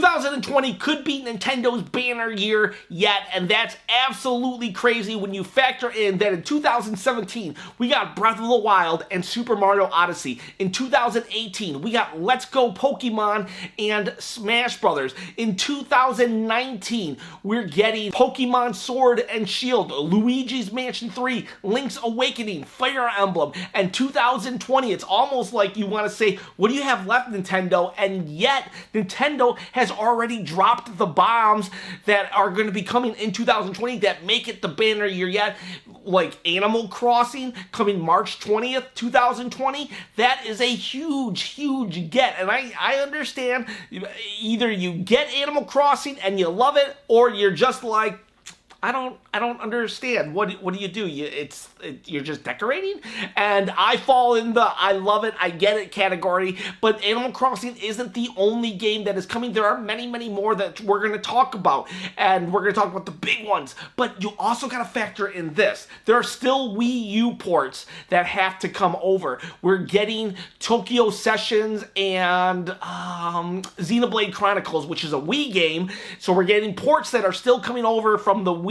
2020 could be Nintendo's banner year yet, and that's absolutely crazy when you factor in that in 2017, we got Breath of the Wild and Super Mario Odyssey. In 2018, we got Let's Go Pokemon and Smash Brothers. In 2019, we're getting Pokemon Sword and Shield, Luigi's Mansion 3, Link's Awakening, Fire Emblem, and 2020, it's almost like you want to say, what do you have left, Nintendo? And yet, Nintendo has already dropped the bombs that are going to be coming in 2020 that make it the banner year yet, like Animal Crossing coming March 20th, 2020. That is a huge get, and I understand either you get Animal Crossing and you love it, or you're just like, I don't understand. What do you do? You're just decorating? And I fall in the I love it, I get it category, but Animal Crossing isn't the only game that is coming. There are many more that we're going to talk about, and we're going to talk about the big ones, but you also got to factor in this. There are still Wii U ports that have to come over. We're getting Tokyo Sessions and Xenoblade Chronicles, which is a Wii game, so we're getting ports that are still coming over from the Wii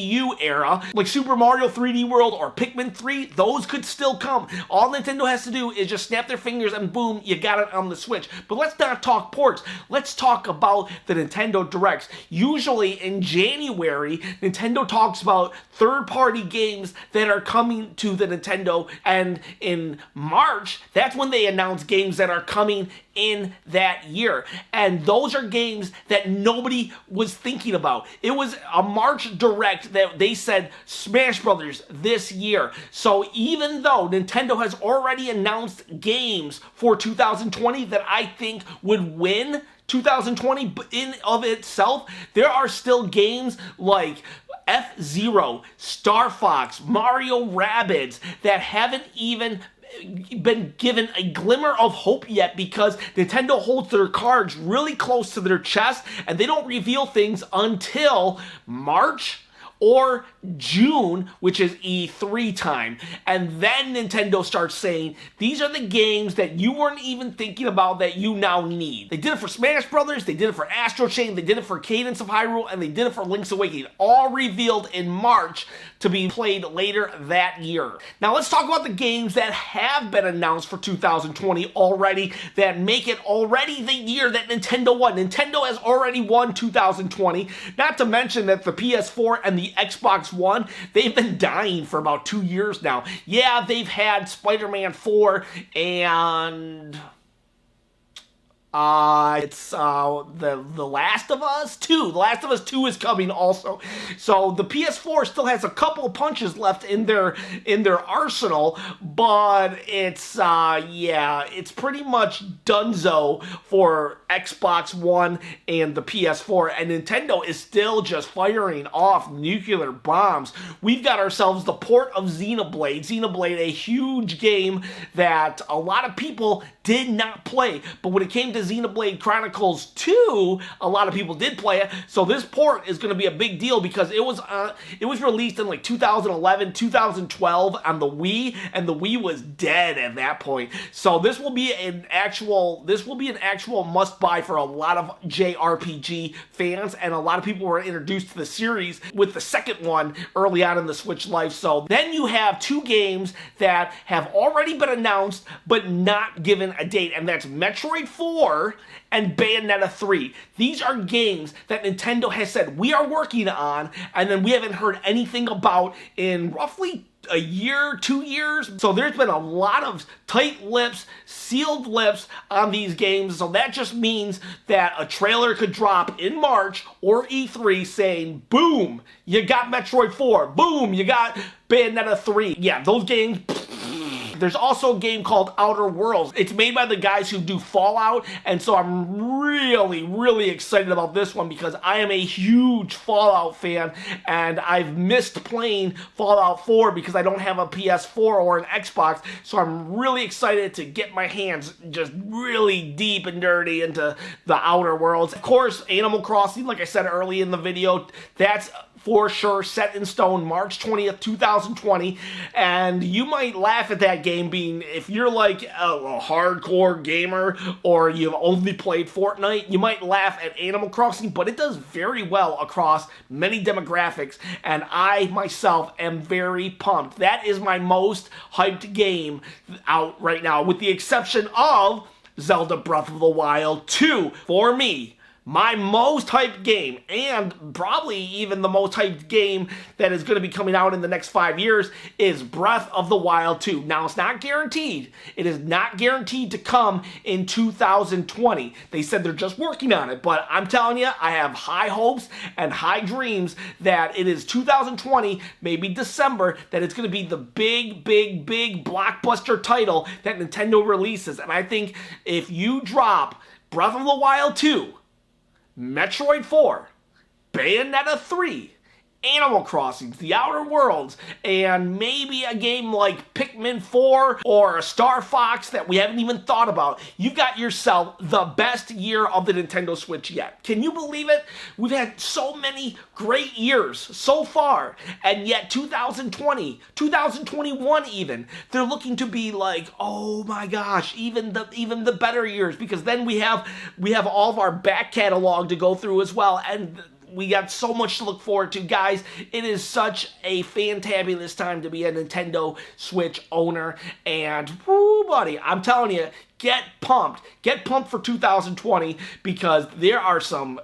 U era, like Super Mario 3D World or Pikmin 3, those could still come. All Nintendo has to do is just snap their fingers and boom, you got it on the Switch. But let's not talk ports. Let's talk about the Nintendo Directs. Usually in January, Nintendo talks about third-party games that are coming to the Nintendo, and in March, that's when they announce games that are coming in that year. And those are games that nobody was thinking about. It was a March Direct that they said Smash Brothers this year. So even though Nintendo has already announced games for 2020 that I think would win 2020 in of itself, there are still games like F-Zero, Star Fox, Mario Rabbids that haven't even been given a glimmer of hope yet, because Nintendo holds their cards really close to their chest and they don't reveal things until March or June, which is E3 time. And then Nintendo starts saying, these are the games that you weren't even thinking about that you now need. They did it for Smash Brothers, they did it for Astral Chain, they did it for Cadence of Hyrule, and they did it for Link's Awakening, all revealed in March to be played later that year. Now let's talk about the games that have been announced for 2020 already, that make it already the year that Nintendo won. Nintendo has already won 2020, not to mention that the PS4 and the Xbox One, they've been dying for about 2 years now. Yeah, they've had Spider-Man 4 and it's The Last of Us 2. The Last of Us 2 is coming also. So the PS4 still has a couple of punches left in their arsenal, but it's it's pretty much donezo for Xbox One and the PS4, and Nintendo is still just firing off nuclear bombs. We've got ourselves the port of Xenoblade. Xenoblade, a huge game that a lot of people did not play, but when it came to Xenoblade Chronicles 2, a lot of people did play it. So this port is going to be a big deal because it was released in like 2011, 2012 on the Wii, and the Wii was dead at that point. So this will be an actual must buy for a lot of JRPG fans, and a lot of people were introduced to the series with the second one early on in the Switch life. So then you have two games that have already been announced but not given a date, and that's Metroid 4 and Bayonetta 3. These are games that Nintendo has said we are working on, and then we haven't heard anything about in roughly a year, 2 years. So there's been a lot of tight lips, sealed lips on these games. So that just means that a trailer could drop in March or E3 saying, boom, you got Metroid 4. Boom, you got Bayonetta 3. Yeah, those games. There's also a game called Outer Worlds. It's made by the guys who do Fallout, and so I'm really excited about this one because I am a huge Fallout fan, and I've missed playing Fallout 4 because I don't have a PS4 or an Xbox, so I'm really excited to get my hands just really deep and dirty into the Outer Worlds. Of course, Animal Crossing, like I said early in the video, that's for sure, set in stone, March 20th, 2020. And you might laugh at that game being, if you're like a hardcore gamer or you've only played Fortnite, you might laugh at Animal Crossing, but it does very well across many demographics, and I myself am very pumped. That is my most hyped game out right now, with the exception of Zelda Breath of the Wild 2. For me, my most hyped game, and probably even the most hyped game that is going to be coming out in the next 5 years, is Breath of the Wild 2. Now, it's not guaranteed. It is not guaranteed to come in 2020. They said they're just working on it, but I'm telling you, I have high hopes and high dreams that it is 2020, maybe December, that it's going to be the big blockbuster title that Nintendo releases. And I think if you drop Breath of the Wild 2, Metroid 4, Bayonetta 3, Animal Crossing, The Outer Worlds, and maybe a game like Pikmin 4 or a Star Fox that we haven't even thought about, you've got yourself the best year of the Nintendo Switch yet. Can you believe it? We've had so many great years so far, and yet 2020, 2021 even, they're looking to be like, oh my gosh, even the better years, because then we have all of our back catalog to go through as well, and we got so much to look forward to, guys. It is such a fantabulous time to be a Nintendo Switch owner, and whoo, buddy, I'm telling you, get pumped for 2020, because there are some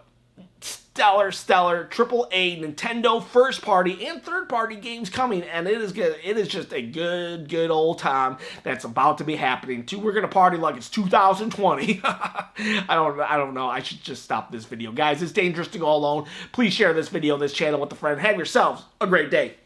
stellar AAA Nintendo first party and third party games coming, and it is good. It is just a good old time that's about to be happening too. We're gonna party like it's 2020. I don't know. I should just stop this video, guys. It's dangerous to go alone. Please share this video, this channel with a friend. Have yourselves a great day.